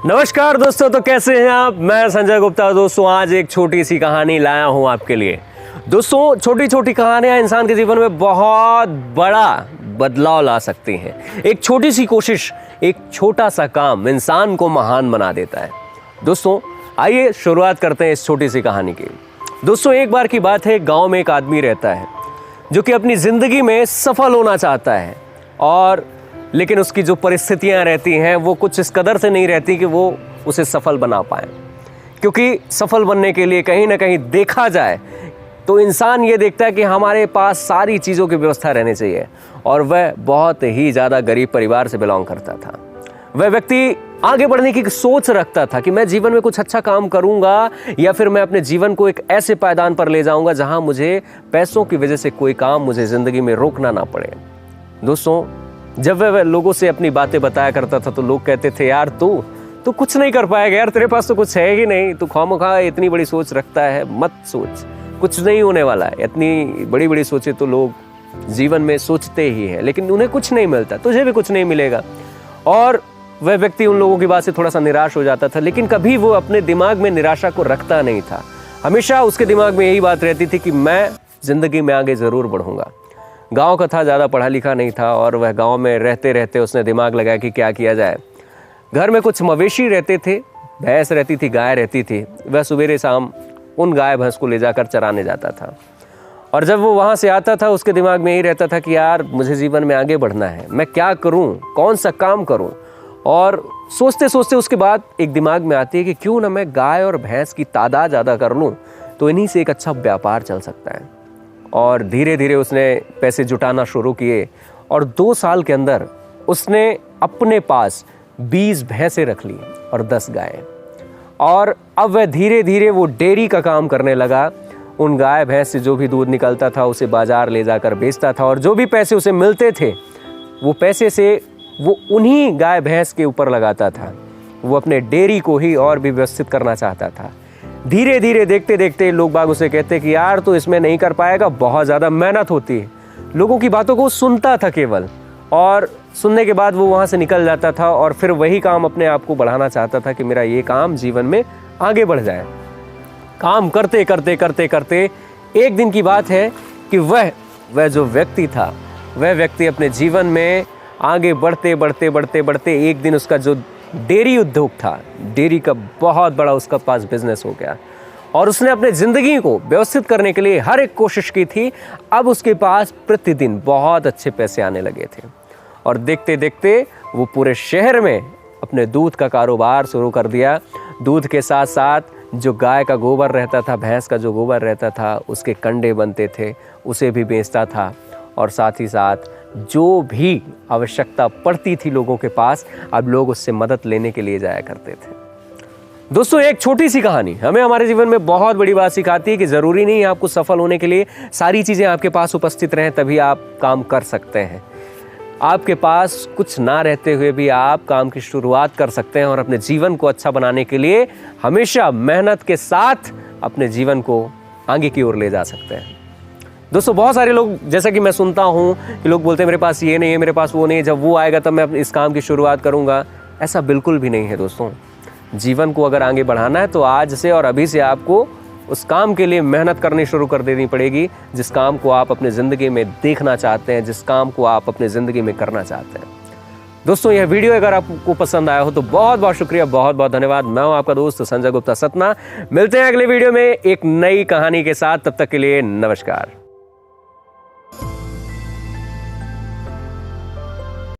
नमस्कार दोस्तों, तो कैसे हैं आप। मैं संजय गुप्ता। दोस्तों आज एक छोटी सी कहानी लाया हूं आपके लिए। दोस्तों छोटी छोटी कहानियां इंसान के जीवन में बहुत बड़ा बदलाव ला सकती हैं। एक छोटी सी कोशिश, एक छोटा सा काम इंसान को महान बना देता है। दोस्तों आइए शुरुआत करते हैं इस छोटी सी कहानी की। दोस्तों एक बार की बात है, गांव में एक आदमी रहता है जो कि अपनी ज़िंदगी में सफल होना चाहता है, और लेकिन उसकी जो परिस्थितियां रहती हैं वो कुछ इस कदर से नहीं रहती कि वो उसे सफल बना पाए। क्योंकि सफल बनने के लिए कहीं ना कहीं देखा जाए तो इंसान ये देखता है कि हमारे पास सारी चीज़ों की व्यवस्था रहनी चाहिए, और वह बहुत ही ज़्यादा गरीब परिवार से बिलोंग करता था। वह व्यक्ति आगे बढ़ने की सोच रखता था कि मैं जीवन में कुछ अच्छा काम करूंगा, या फिर मैं अपने जीवन को एक ऐसे पायदान पर ले जाऊंगा जहां मुझे पैसों की वजह से कोई काम मुझे ज़िंदगी में रोकना ना पड़े। दोस्तों जब वह लोगों से अपनी बातें बताया करता था तो लोग कहते थे, यार तू कुछ नहीं कर पाएगा यार, तेरे पास तो कुछ है ही नहीं, तू खामखा इतनी बड़ी सोच रखता है, मत सोच, कुछ नहीं होने वाला है। इतनी बड़ी बड़ी सोचें तो लोग जीवन में सोचते ही हैं, लेकिन उन्हें कुछ नहीं मिलता, तुझे भी कुछ नहीं मिलेगा। और वह व्यक्ति उन लोगों की बात से थोड़ा सा निराश हो जाता था, लेकिन कभी वो अपने दिमाग में निराशा को रखता नहीं था। हमेशा उसके दिमाग में यही बात रहती थी कि मैं जिंदगी में आगे ज़रूर बढ़ूंगा। गांव का था, ज़्यादा पढ़ा लिखा नहीं था, और वह गांव में रहते रहते उसने दिमाग लगाया कि क्या किया जाए। घर में कुछ मवेशी रहते थे, भैंस रहती थी, गाय रहती थी। वह सवेरे शाम उन गाय भैंस को ले जाकर चराने जाता था, और जब वो वहाँ से आता था उसके दिमाग में यही रहता था कि यार मुझे जीवन में आगे बढ़ना है, मैं क्या करूँ, कौन सा काम करूँ। और सोचते सोचते उसके बाद एक दिमाग में आती है कि क्यों ना मैं गाय और भैंस की तादाद ज़्यादा कर लूँ, तो इन्हीं से एक अच्छा व्यापार चल सकता है। और धीरे धीरे उसने पैसे जुटाना शुरू किए, और 2 साल के अंदर उसने अपने पास 20 भैंसें रख ली और 10 गायें। और अब वह धीरे धीरे वो डेयरी का काम करने लगा। उन गाय भैंस से जो भी दूध निकलता था उसे बाजार ले जाकर बेचता था, और जो भी पैसे उसे मिलते थे वो पैसे से वो उन्हीं गाय भैंस के ऊपर लगाता था। वो अपने डेयरी को ही और भी व्यवस्थित करना चाहता था। धीरे धीरे देखते देखते लोग बाग उसे कहते कि यार तो इसमें नहीं कर पाएगा, बहुत ज़्यादा मेहनत होती है। लोगों की बातों को सुनता था केवल, और सुनने के बाद वो वहाँ से निकल जाता था, और फिर वही काम अपने आप को बढ़ाना चाहता था कि मेरा ये काम जीवन में आगे बढ़ जाए। काम करते करते करते करते एक दिन की बात है कि वह जो व्यक्ति था, वह व्यक्ति अपने जीवन में आगे बढ़ते बढ़ते बढ़ते बढ़ते एक दिन उसका जो डेयरी उद्योग था, डेयरी का बहुत बड़ा उसका पास बिजनेस हो गया, और उसने अपने ज़िंदगी को व्यवस्थित करने के लिए हर एक कोशिश की थी। अब उसके पास प्रतिदिन बहुत अच्छे पैसे आने लगे थे, और देखते देखते वो पूरे शहर में अपने दूध का कारोबार शुरू कर दिया। दूध के साथ साथ जो गाय का गोबर रहता था, भैंस का जो गोबर रहता था, उसके कंडे बनते थे, उसे भी बेचता था। और साथ ही साथ जो भी आवश्यकता पड़ती थी लोगों के पास, अब लोग उससे मदद लेने के लिए जाया करते थे। दोस्तों एक छोटी सी कहानी हमें हमारे जीवन में बहुत बड़ी बात सिखाती है कि ज़रूरी नहीं है आपको सफल होने के लिए सारी चीज़ें आपके पास उपस्थित रहें तभी आप काम कर सकते हैं। आपके पास कुछ ना रहते हुए भी आप काम की शुरुआत कर सकते हैं, और अपने जीवन को अच्छा बनाने के लिए हमेशा मेहनत के साथ अपने जीवन को आगे की ओर ले जा सकते हैं। दोस्तों बहुत सारे लोग, जैसा कि मैं सुनता हूँ कि लोग बोलते हैं मेरे पास ये नहीं है, मेरे पास वो नहीं है, जब वो आएगा तब मैं इस काम की शुरुआत करूँगा। ऐसा बिल्कुल भी नहीं है दोस्तों। जीवन को अगर आगे बढ़ाना है तो आज से और अभी से आपको उस काम के लिए मेहनत करनी शुरू कर देनी पड़ेगी, जिस काम को आप अपने ज़िंदगी में देखना चाहते हैं, जिस काम को आप अपने ज़िंदगी में करना चाहते हैं। दोस्तों यह वीडियो अगर आपको पसंद आया हो तो बहुत बहुत शुक्रिया, बहुत बहुत धन्यवाद। मैं हूं आपका दोस्त संजय गुप्ता सतना। मिलते हैं अगले वीडियो में एक नई कहानी के साथ, तब तक के लिए नमस्कार।